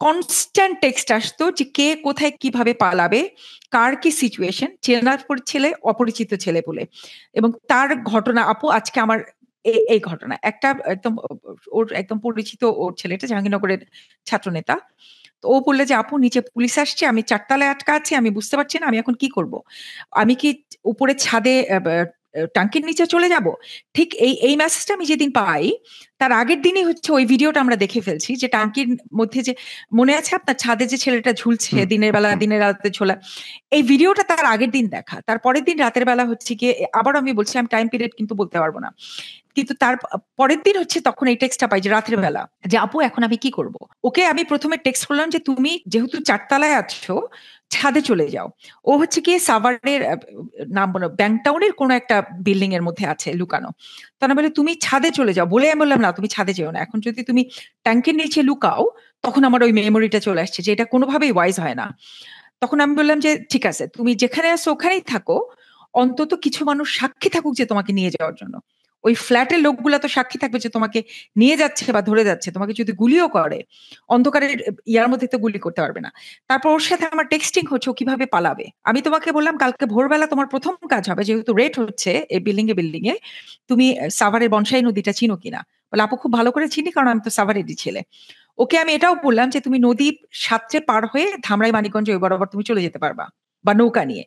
Constant text আসতো যে কে কোথায় কিভাবে পালাবে, কার কি সিচুয়েশন, চেনা ছেলে, অপরিচিত ছেলে বলে। এবং তার ঘটনা, আপু আজকে আমার এই ঘটনা। একটা একদম ওর একদম পরিচিত ওর ছেলেটা জাহাঙ্গীরনগরের ছাত্রনেতা। তো ও বলল যে, "আপু নিচে পুলিশ আসছে। আমি ৪ তলায় আটকা আছি। আমি বুঝতে পারছি না আমি এখন কি করব? আমি কি উপরে ছাদে অ্যা ব্যা টাঙ্কির নিচে চলে যাব?" ঠিক এই মেসেজটা আমি যেদিন পাই, তার আগের দিনই হচ্ছে ওই ভিডিওটা আমরা দেখে ফেলছি যে টাঙ্কির মধ্যে যে মনে আছে আপনার ছাদে যে ছেলেটা ঝুলছে হুম। দিনের বেলা, দিনের রাতে ঝোলা। এই ভিডিওটা তার আগের দিন দেখা। তার পরের দিন রাতের বেলা হচ্ছে গিয়ে আবারও আমি বলছি আমি টাইম পিরিয়ড কিন্তু বলতে পারব না। কিন্তু তার পরের দিন হচ্ছে তখন এই টেক্সটটা পাই যে রাতের বেলা যে, "আপু এখন আমি কি করব?" ওকে আমি ১ম এ টেক্সট করলাম যে, "তুমি যেহেতু ৪ তলায় আছো, ছাদে চলে যাও।" ও হচ্ছে গিয়ে সাভারের নাম বলল ব্যাংকটাউনের কোনো একটা বিল্ডিং এর মধ্যে আছে লুকানো। তো আমি বলি, "তুমি ছাদে চলে যাও।" বলে আমি বললাম, "না, তুমি ছাদে যেও না। এখন যদি তুমি ট্যাঙ্কের নিচে লুকাও, তখন আমার ওই মেমোরিটা চলে আসছে যে এটা কোনোভাবেই ওয়াইজ হয় না।" তখন আমি বললাম যে, "ঠিক আছে, তুমি যেখানে আছো ওখানেই থাকো। অন্তত কিছু মানুষ সাক্ষী থাকুক যে তোমাকে নিয়ে যাওয়ার জন্য। ওই ফ্ল্যাটের লোকগুলা তো সাক্ষী থাকবে যে তোমাকে নিয়ে যাচ্ছে বা ধরে যাচ্ছে। তোমাকে যদি গুলিও করে, অন্ধকারের ইয়ার মধ্যে তো গুলি করতে পারবে না।" তারপর ওর সাথে আমার টেক্সটিং হচ্ছে ও কিভাবে পালাবে। আমি তোমাকে বললাম, "কালকে ভোরবেলা তোমার ১ম কাজ হবে যেহেতু রেড হচ্ছে এই বিল্ডিং এ, তুমি সাভারের বনশাই নদীটা চিনো কিনা?" বলে, "আপু খুব ভালো করে চিনি কারণ আমি তো সাভারেরই ছেলে।" ওকে আমি এটাও বললাম যে, "তুমি নদী সাঁতরে পার হয়ে ধামরাই মানিকগঞ্জ ওই বরাবর তুমি চলে যেতে পারবা বা নৌকা নিয়ে।